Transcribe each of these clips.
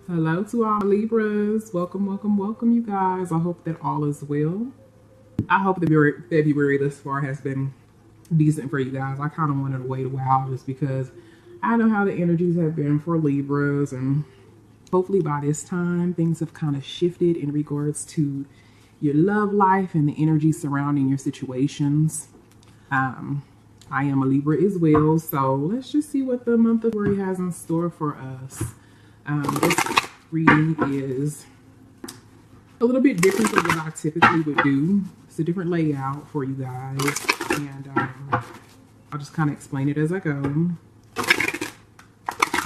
Hello to all Libras. Welcome, welcome, welcome, you guys. I hope that all is well. I hope that February thus far has been decent for you guys. I kind of wanted to wait a while just because I know how the energies have been for Libras, and hopefully by this time things have kind of shifted in regards to your love life and the energy surrounding your situations. I am a Libra as well, so let's just see what the month of February has in store for us. This reading is a little bit different than what I typically would do. It's a different layout for you guys, and I'll just kind of explain it as I go.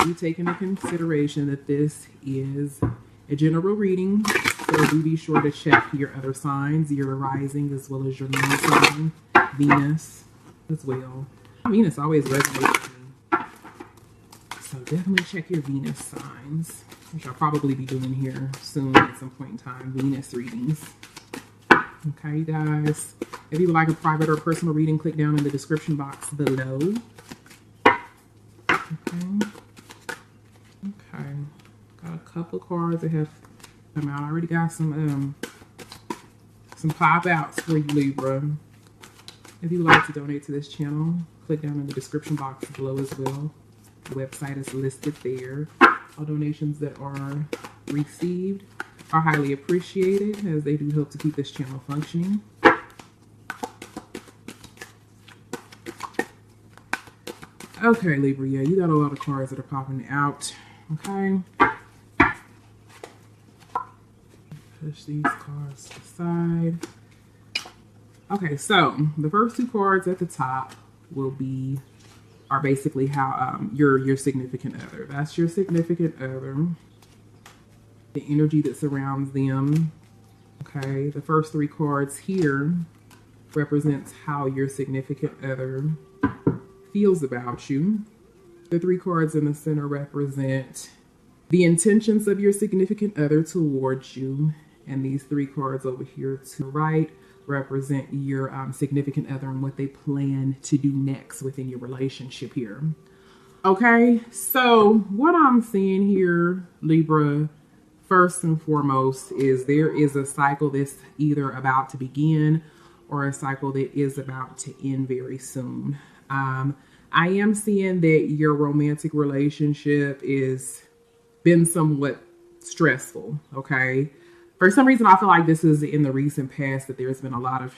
You take into consideration that this is a general reading, so do be sure to check your other signs, your rising as well as your moon sign, Venus as well. Venus always resonates with me, so definitely check your Venus signs, which I'll probably be doing here soon at some point in time, Venus readings. Okay, you guys, if you would like a private or personal reading, click down in the description box below. Okay, got a couple of cards that have come out. I already got some pop outs for you, Libra. If you would like to donate to this channel, click down in the description box below as well. The website is listed there. All donations that are received are highly appreciated, as they do help to keep this channel functioning. Okay, Libra, yeah, you got a lot of cards that are popping out. Okay. Push these cards to the side. Okay, so the first two cards at the top are basically how your significant other. That's your significant other. The energy that surrounds them. Okay, the first three cards here represents how your significant other feels about you. The three cards in the center represent the intentions of your significant other towards you, and these three cards over here to the right represent your significant other and what they plan to do next within your relationship here. Okay, so what I'm seeing here, Libra, first and foremost, is there is a cycle that's either about to begin or a cycle that is about to end very soon. I am seeing that your romantic relationship is been somewhat stressful, okay? For some reason, I feel like this is in the recent past that there's been a lot of,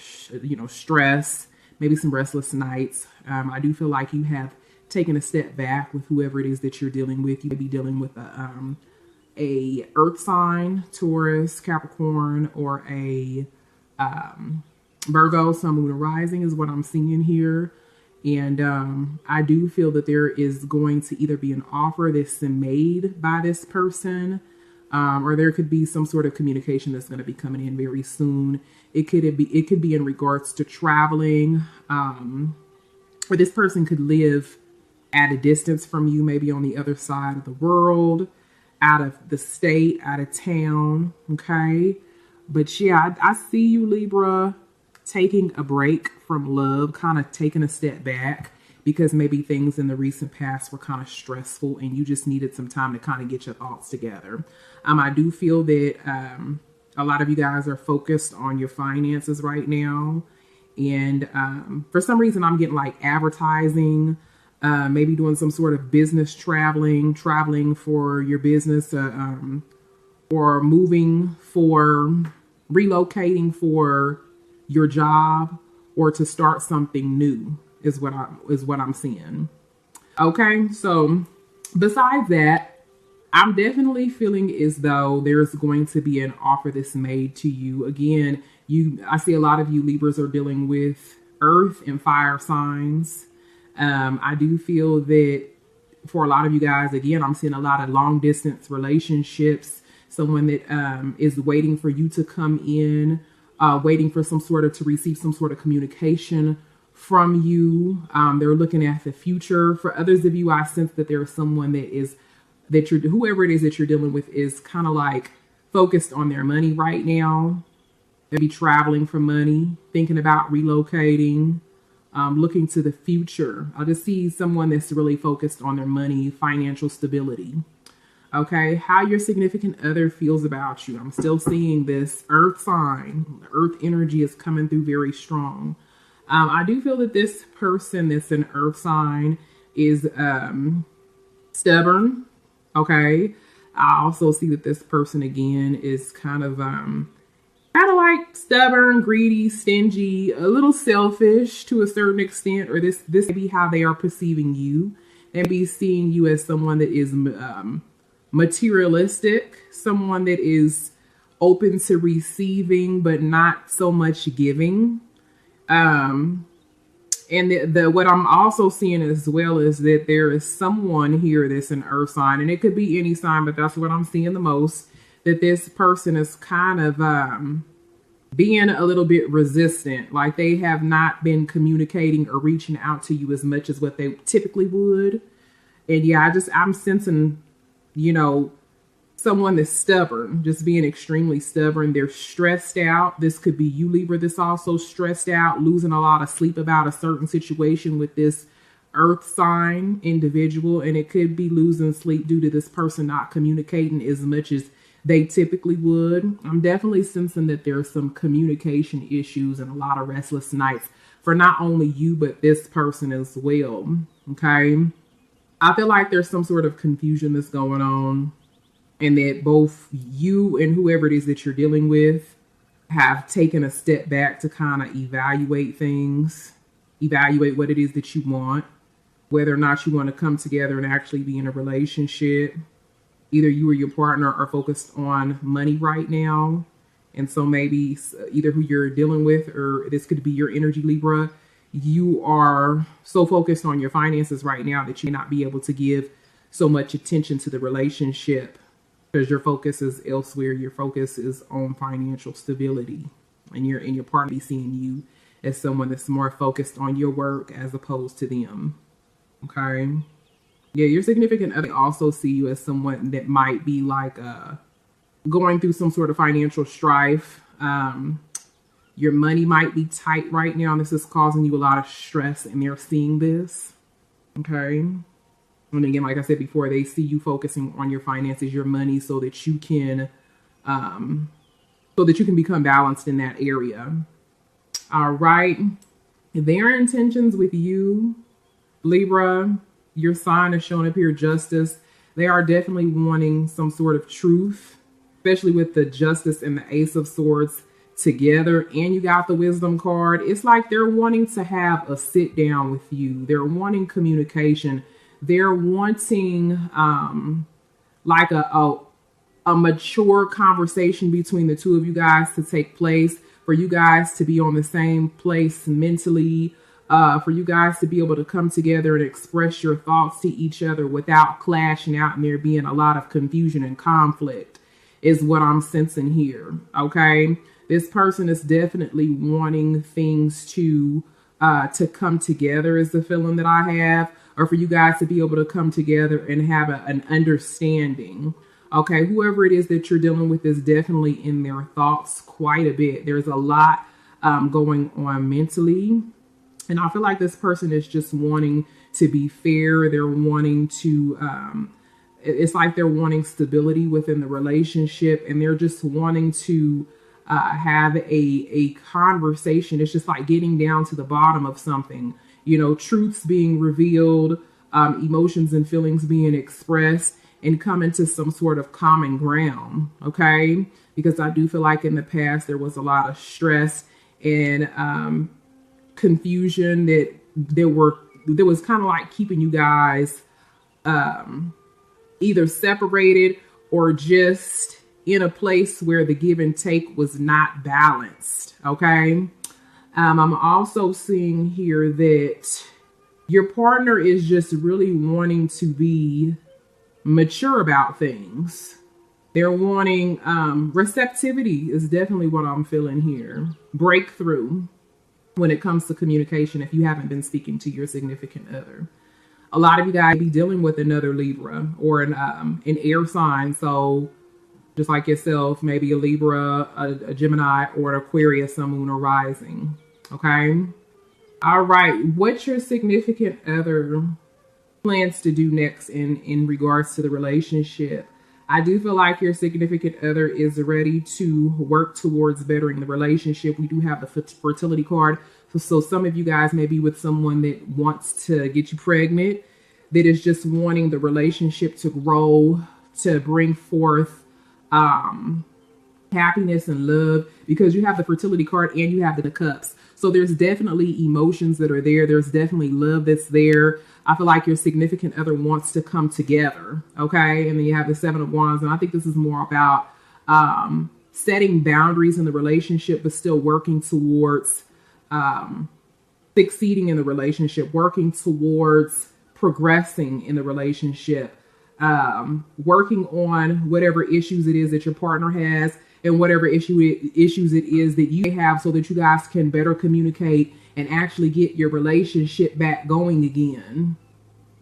stress, maybe some restless nights. I do feel like you have taken a step back with whoever it is that you're dealing with. You may be dealing with a earth sign, Taurus, Capricorn, or a Virgo, Sun, Moon, and Rising is what I'm seeing here. And I do feel that there is going to either be an offer that's been made by this person, or there could be some sort of communication that's going to be coming in very soon. It could be in regards to traveling, or this person could live at a distance from you, maybe on the other side of the world, out of the state, out of town. Okay, but yeah, I see you, Libra, taking a break from love, kind of taking a step back, because maybe things in the recent past were kind of stressful and you just needed some time to kind of get your thoughts together. I do feel that a lot of you guys are focused on your finances right now. And for some reason, I'm getting like advertising, maybe doing some sort of business traveling for your business, or relocating for your job, or to start something new is what I'm seeing. Okay, so besides that, I'm definitely feeling as though there's going to be an offer that's made to you. Again, I see a lot of you Libras are dealing with earth and fire signs. I do feel that for a lot of you guys, again, I'm seeing a lot of long distance relationships, someone that is waiting for you to come in, waiting for to receive some sort of communication from you. They're looking at the future. For others of you, I sense that there's someone whoever it is that you're dealing with is kind of like focused on their money right now. Maybe traveling for money, thinking about relocating, looking to the future. I just see someone that's really focused on their money, financial stability. Okay, how your significant other feels about you. I'm still seeing this earth sign. Earth energy is coming through very strong. I do feel that this person that's an earth sign is stubborn. Okay. I also see that this person again is kind of like stubborn, greedy, stingy, a little selfish to a certain extent, or this may be how they are perceiving you. And be seeing you as someone that is materialistic, someone that is open to receiving but not so much giving. And the what I'm also seeing as well is that there is someone here that's an earth sign, and it could be any sign, but that's what I'm seeing the most, that this person is kind of being a little bit resistant, like they have not been communicating or reaching out to you as much as what they typically would. And yeah, I'm sensing, someone that's stubborn, just being extremely stubborn. They're stressed out. This could be you, Libra, that's also stressed out, losing a lot of sleep about a certain situation with this earth sign individual. And it could be losing sleep due to this person not communicating as much as they typically would. I'm definitely sensing that there's some communication issues and a lot of restless nights for not only you, but this person as well. Okay. I feel like there's some sort of confusion that's going on, and that both you and whoever it is that you're dealing with have taken a step back to kind of evaluate things, evaluate what it is that you want, whether or not you want to come together and actually be in a relationship. Either you or your partner are focused on money right now. And so maybe either who you're dealing with, or this could be your energy, Libra, you are so focused on your finances right now that you may not be able to give so much attention to the relationship because your focus is elsewhere. Your focus is on financial stability, and your partner be seeing you as someone that's more focused on your work as opposed to them. Okay. Yeah, your significant other also see you as someone that might be like going through some sort of financial strife. Your money might be tight right now, and this is causing you a lot of stress, and they're seeing this. Okay. And again, like I said before, they see you focusing on your finances, your money, so that you can become balanced in that area. All right. Their intentions with you, Libra, your sign is showing up here, justice. They are definitely wanting some sort of truth, especially with the justice and the ace of swords together. And you got the wisdom card. It's like they're wanting to have a sit down with you. They're wanting communication. They're wanting like a mature conversation between the two of you guys to take place, for you guys to be on the same place mentally, for you guys to be able to come together and express your thoughts to each other without clashing out and there being a lot of confusion and conflict is what I'm sensing here. Okay. This person is definitely wanting things to come together is the feeling that I have, or for you guys to be able to come together and have an understanding. Okay. Whoever it is that you're dealing with is definitely in their thoughts quite a bit. There's a lot going on mentally. And I feel like this person is just wanting to be fair. They're wanting to, it's like they're wanting stability within the relationship, and they're just wanting to have a conversation. It's just like getting down to the bottom of something, truths being revealed, emotions and feelings being expressed, and coming to some sort of common ground. Okay. Because I do feel like in the past, there was a lot of stress and, confusion that there was kind of like keeping you guys either separated or just in a place where the give and take was not balanced. Okay. I'm also seeing here that your partner is just really wanting to be mature about things. They're wanting receptivity is definitely what I'm feeling here. Breakthrough when it comes to communication, if you haven't been speaking to your significant other. A lot of you guys be dealing with another Libra or an air sign. So just like yourself, maybe a Libra, a Gemini, or an Aquarius, sun, moon, or rising. Okay. All right. What's your significant other plans to do next in regards to the relationship? I do feel like your significant other is ready to work towards bettering the relationship. We do have the fertility card. So some of you guys may be with someone that wants to get you pregnant, that is just wanting the relationship to grow, to bring forth happiness and love, because you have the fertility card and you have the cups. So there's definitely emotions that are there. There's definitely love that's there. I feel like your significant other wants to come together. Okay. And then you have the 7 of Wands. And I think this is more about setting boundaries in the relationship, but still working towards succeeding in the relationship, working towards progressing in the relationship, working on whatever issues it is that your partner has and whatever issues it is that you have, so that you guys can better communicate and actually get your relationship back going again.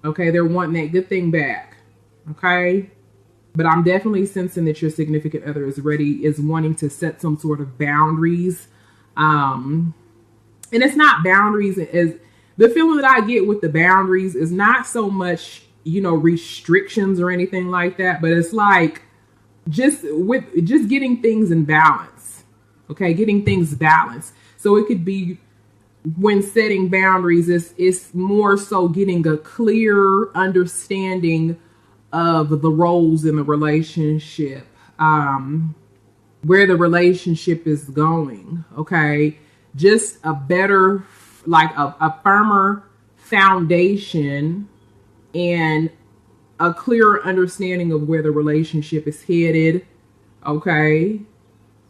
Okay, they're wanting that good thing back. Okay, but I'm definitely sensing that your significant other is wanting to set some sort of boundaries. And it's not boundaries as the feeling that I get with the boundaries is not so much, restrictions or anything like that, but it's like just getting things in balance. Okay, getting things balanced. So it could be, when setting boundaries, it's more so getting a clear understanding of the roles in the relationship, where the relationship is going. Okay, just a better, like a firmer foundation and a clearer understanding of where the relationship is headed. Okay,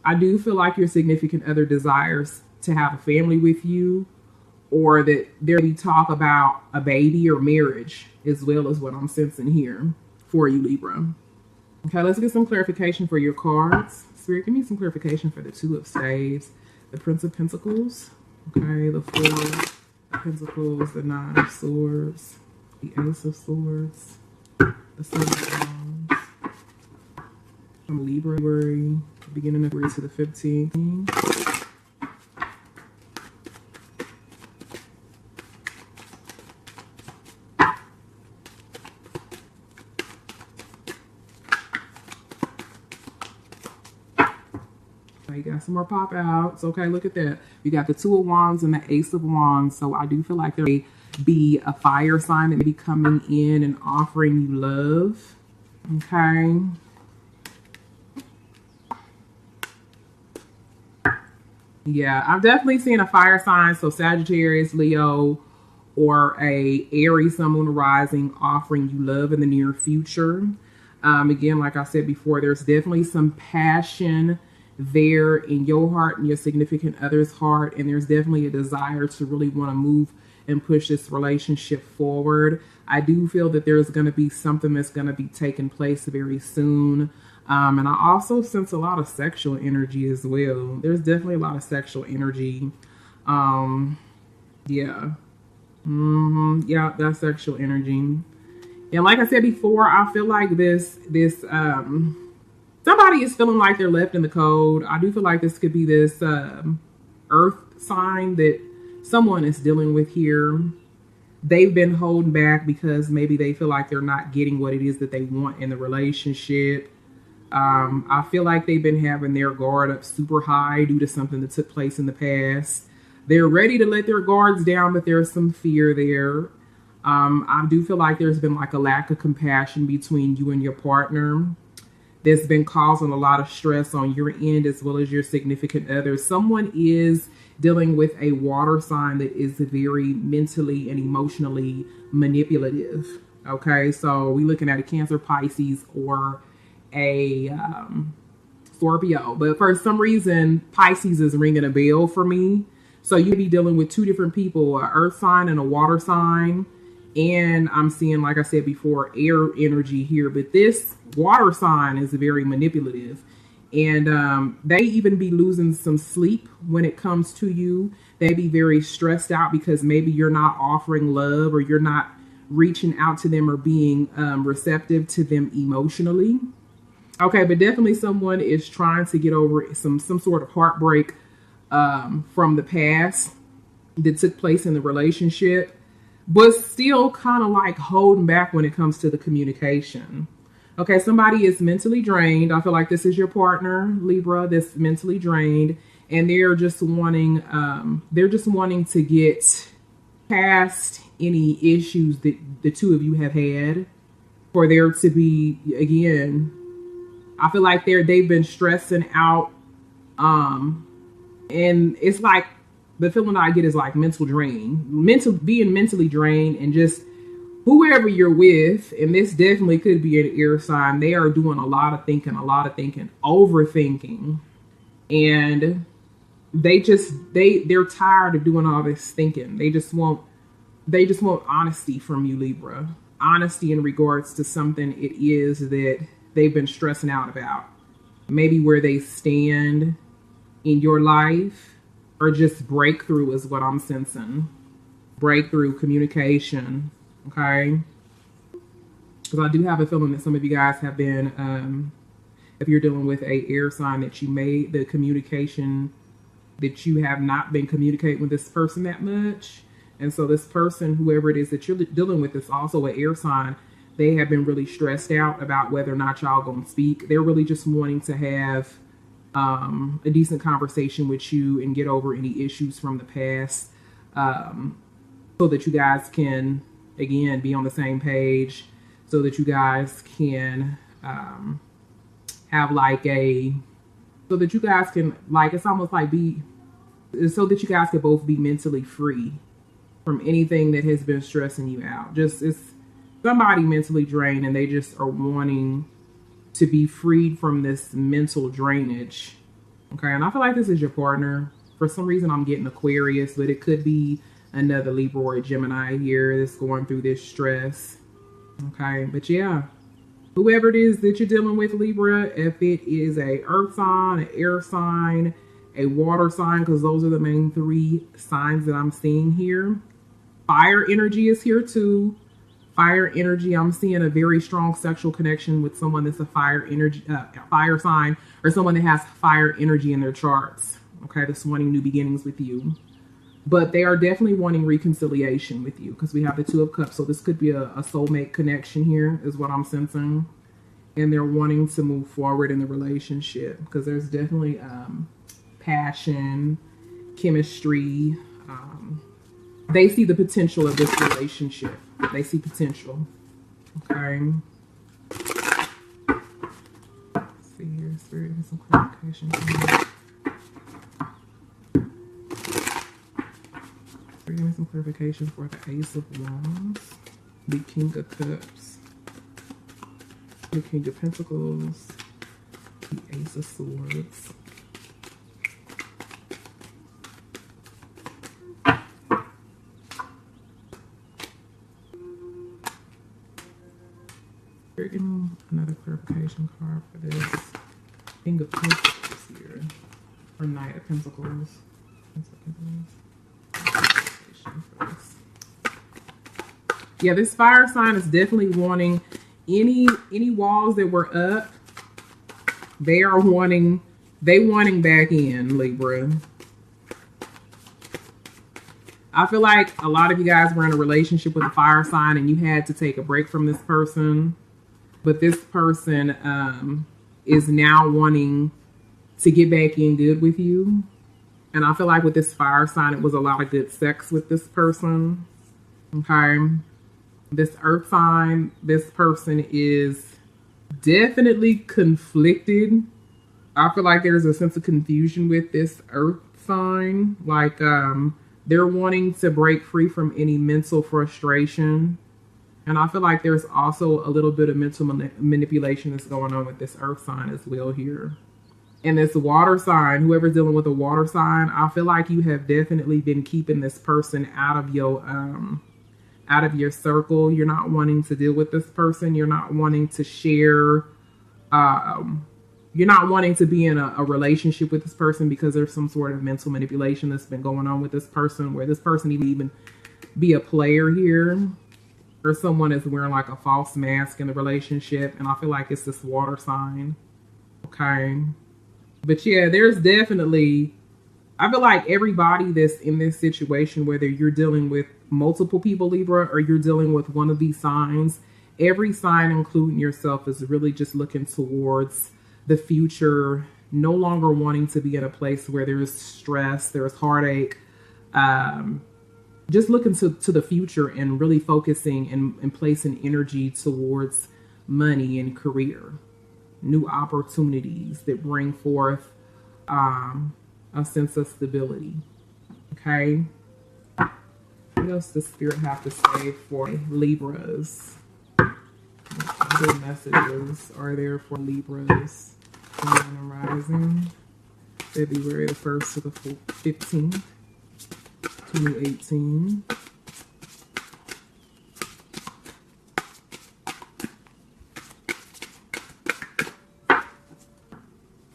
I do feel like your significant other desires to have a family with you, or that there be talk about a baby or marriage, as well as what I'm sensing here for you, Libra. Okay, let's get some clarification for your cards. Spirit, give me some clarification for the 2 of Staves, the Prince of Pentacles, okay, the 4 of Pentacles, the 9 of Swords, the Ace of Swords, the 7 of Wands, from Libra, beginning of February to the 15th. You got some more pop outs. Okay, look at that. You got the 2 of Wands and the Ace of Wands. So I do feel like there may be a fire sign that may be coming in and offering you love. Okay. Yeah, I'm definitely seeing a fire sign. So Sagittarius, Leo, or a Aries, Sun, Moon, Rising, offering you love in the near future. Again, like I said before, there's definitely some passion there in your heart and your significant other's heart, and there's definitely a desire to really want to move and push this relationship forward. I do feel that there's going to be something that's going to be taking place very soon, and I also sense a lot of sexual energy as well. There's definitely a lot of sexual energy. Yeah, that's sexual energy. And like I said before, I feel like this somebody is feeling like they're left in the cold. I do feel like this could be this earth sign that someone is dealing with here. They've been holding back because maybe they feel like they're not getting what it is that they want in the relationship. I feel like they've been having their guard up super high due to something that took place in the past. They're ready to let their guards down, but there's some fear there. I do feel like there's been like a lack of compassion between you and your partner. That's been causing a lot of stress on your end as well as your significant other. Someone is dealing with a water sign that is very mentally and emotionally manipulative. Okay, so we're looking at a Cancer, Pisces, or a Scorpio. But for some reason, Pisces is ringing a bell for me. So you'd be dealing with 2 different people, an earth sign and a water sign. And I'm seeing, like I said before, air energy here. But this water sign is very manipulative. And they even be losing some sleep when it comes to you. They be very stressed out because maybe you're not offering love, or you're not reaching out to them or being receptive to them emotionally. Okay, but definitely someone is trying to get over some sort of heartbreak from the past that took place in the relationship, but still kind of like holding back when it comes to the communication. Okay, somebody is mentally drained. I feel like this is your partner, Libra, that's mentally drained, and they're just wanting to get past any issues that the two of you have had, for there to be, again, I feel like they've been stressing out, and it's like the feeling I get is like being mentally drained, and just whoever you're with, and this definitely could be an air sign, they are doing a lot of thinking, overthinking, and they're tired of doing all this thinking. They just want honesty from you, Libra. Honesty in regards to something it is that they've been stressing out about. Maybe where they stand in your life, or just breakthrough is what I'm sensing. Breakthrough, communication, okay? Because I do have a feeling that some of you guys have been, if you're dealing with a air sign, that you made the communication, that you have not been communicating with this person that much. And so this person, whoever it is that you're dealing with, is also an air sign. They have been really stressed out about whether or not y'all gonna speak. They're really just wanting to have a decent conversation with you and get over any issues from the past, so that you guys can, again, be on the same page, so that you guys can have like so that you guys can, like, it's almost like so that you guys can both be mentally free from anything that has been stressing you out. Just, it's somebody mentally drained, and they just are wanting to be freed from this mental drainage. Okay, and I feel like this is your partner. For some reason, I'm getting Aquarius, but it could be another Libra or a Gemini here that's going through this stress. Okay, but yeah, whoever it is that you're dealing with, Libra, if it is a earth sign, an air sign, a water sign, because those are the main three signs that I'm seeing here. Fire energy is here too. Fire energy, I'm seeing a very strong sexual connection with someone that's a fire energy, fire sign, or someone that has fire energy in their charts. Okay, that's wanting new beginnings with you. But they are definitely wanting reconciliation with you, because we have the Two of Cups. So this could be a soulmate connection here, is what I'm sensing. And they're wanting to move forward in the relationship, because there's definitely passion, chemistry. They see the potential of this relationship. They see potential. Okay. Let's see here. Spirit, some clarification. Give me some clarification for the Ace of Wands, the King of Cups, the King of Pentacles, the Ace of Swords. Give me another clarification card for this King of Pentacles here, or Knight of Pentacles. Yeah, this fire sign is definitely wanting any walls that were up. They wanting back in, Libra. I feel like a lot of you guys were in a relationship with a fire sign, and you had to take a break from this person. But this person is now wanting to get back in good with you. And I feel like with this fire sign, it was a lot of good sex with this person. Okay. This earth sign, this person is definitely conflicted. I feel like there's a sense of confusion with this earth sign. Like they're wanting to break free from any mental frustration. And I feel like there's also a little bit of mental manipulation that's going on with this earth sign as well here. And this water sign, whoever's dealing with a water sign, I feel like you have definitely been keeping this person out of your circle. You're not wanting to deal with this person. You're not wanting to share. You're not wanting to be in a relationship with this person because there's some sort of mental manipulation that's been going on with this person, where this person even be a player here. Or someone is wearing like a false mask in the relationship. And I feel like it's this water sign. Okay. But yeah, there's definitely, I feel like everybody that's in this situation, whether you're dealing with multiple people, Libra, or you're dealing with one of these signs, every sign, including yourself, is really just looking towards the future, no longer wanting to be in a place where there's stress, there's heartache, just looking to the future and really focusing and placing energy towards money and career, new opportunities that bring forth a sense of stability. Okay. What else does Spirit have to say for Libras? What good messages are there for Libras? Sun and Rising, February the 1st to the 15th, 2018.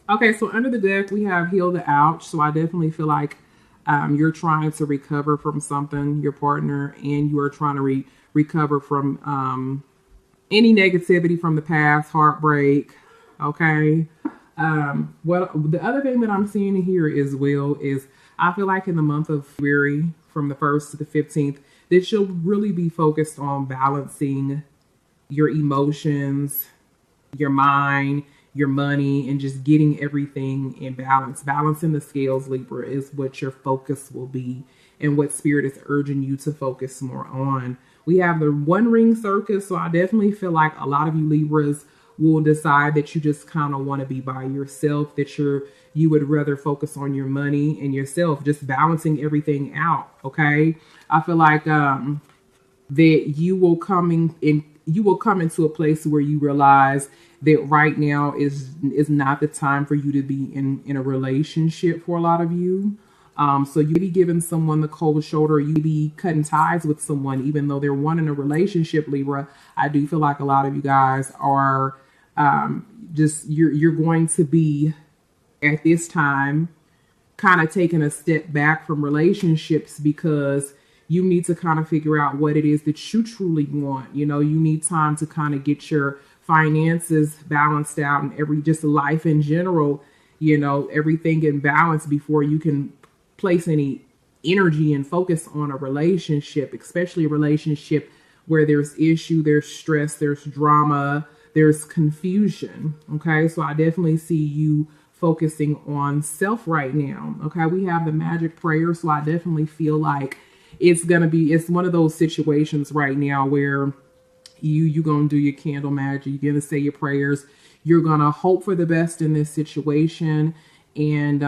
Okay, so under the deck, we have Heal the Ouch. So I definitely feel like you're trying to recover from something, your partner, and you are trying to recover from any negativity from the past, heartbreak. Okay. Well, the other thing that I'm seeing here as well is I feel like in the month of February, from the 1st to the 15th, that you'll really be focused on balancing your emotions, your mind, your money, and just getting everything in balance. Balancing the scales, Libra, is what your focus will be and what Spirit is urging you to focus more on. We have the One Ring Circus, so I definitely feel like a lot of you Libras will decide that you just kind of want to be by yourself, that you would rather focus on your money and yourself, just balancing everything out. Okay, I feel like that you will come into a place where you realize that right now is not the time for you to be in a relationship for a lot of you. So you be giving someone the cold shoulder, you be cutting ties with someone, even though they're wanting a relationship, Libra. I do feel like a lot of you guys are you're going to be at this time kind of taking a step back from relationships because you need to kind of figure out what it is that you truly want. You know, you need time to kind of get your finances balanced out and just life in general, you know, everything in balance before you can place any energy and focus on a relationship, especially a relationship where there's issue, there's stress, there's drama, there's confusion. Okay, so I definitely see you focusing on self right now. Okay, we have the magic prayer, so I definitely feel like it's one of those situations right now where you're gonna do your candle magic, you're gonna say your prayers, you're gonna hope for the best in this situation, and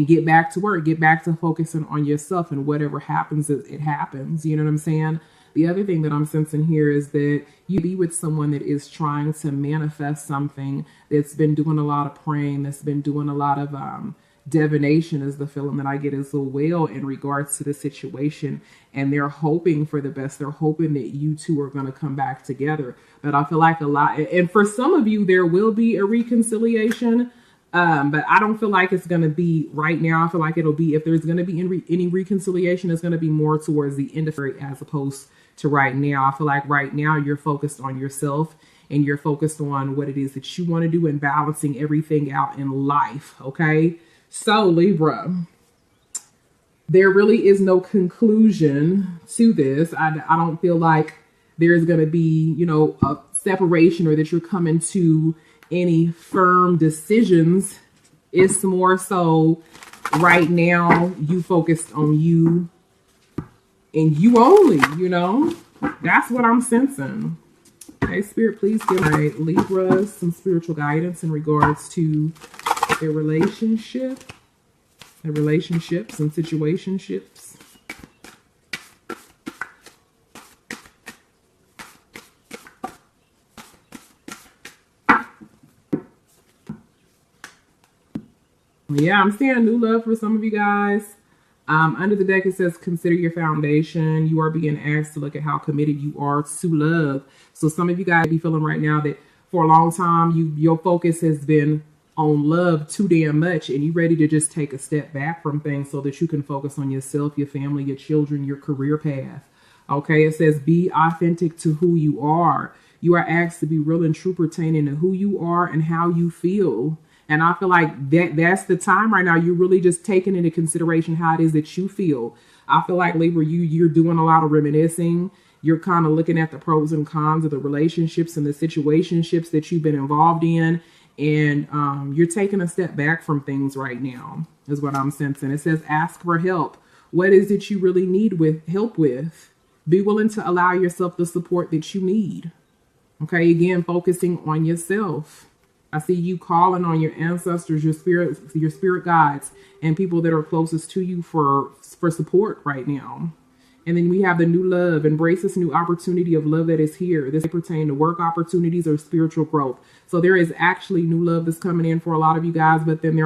get back to work, get back to focusing on yourself, and whatever happens, it happens. You know what I'm saying? The other thing that I'm sensing here is that you be with someone that is trying to manifest something, that's been doing a lot of praying, that's been doing a lot of divination, is the feeling that I get as well in regards to the situation. And they're hoping for the best. They're hoping that you two are going to come back together. But I feel like a lot, and for some of you, there will be a reconciliation. But I don't feel like it's going to be right now. I feel like it'll be, if there's going to be any reconciliation, it's going to be more towards the end of it as opposed to right now. I feel like right now you're focused on yourself and you're focused on what it is that you want to do and balancing everything out in life. Okay. So Libra, there really is no conclusion to this. I don't feel like there's going to be, you know, a separation or that you're coming to any firm decisions. It's more so right now you focused on you and you only, you know, that's what I'm sensing. Okay, Spirit, please give my Libra some spiritual guidance in regards to their relationships and situationships. Yeah, I'm seeing new love for some of you guys. Under the deck, it says, consider your foundation. You are being asked to look at how committed you are to love. So some of you guys be feeling right now that for a long time, your focus has been on love too damn much, and you ready to just take a step back from things so that you can focus on yourself, your family, your children, your career path. Okay, it says, be authentic to who you are. You are asked to be real and true pertaining to who you are and how you feel. And I feel like that's the time right now. You're really just taking into consideration how it is that you feel. I feel like Libra, you're doing a lot of reminiscing You're kind of looking at the pros and cons of the relationships and the situationships that you've been involved in. And you're taking a step back from things right now, is what I'm sensing. It says, ask for help. What is it you really need help with? Be willing to allow yourself the support that you need. Okay, again, focusing on yourself. I see you calling on your ancestors, your spirit guides, and people that are closest to you for support right now. And then we have the new love. Embrace this new opportunity of love that is here. This may pertain to work opportunities or spiritual growth. So there is actually new love that's coming in for a lot of you guys. But then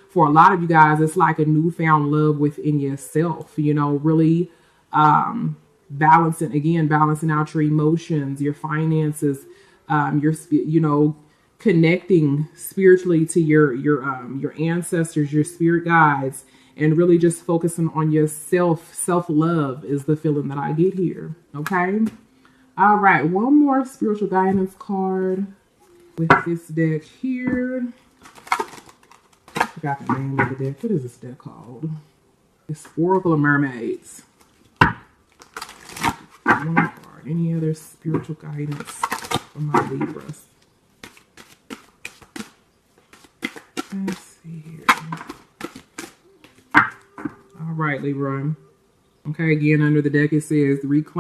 for a lot of you guys, it's like a newfound love within yourself, you know, really balancing out your emotions, your finances, connecting spiritually to your ancestors, your spirit guides, and really just focusing on yourself. Self-love is the feeling that I get here. Okay. All right. One more spiritual guidance card with this deck here. I forgot the name of the deck. What is this deck called? It's Oracle of Mermaids. One card. Any other spiritual guidance for my Libras? Let's see here. All right, Libra. Okay, again, under the deck it says reclaim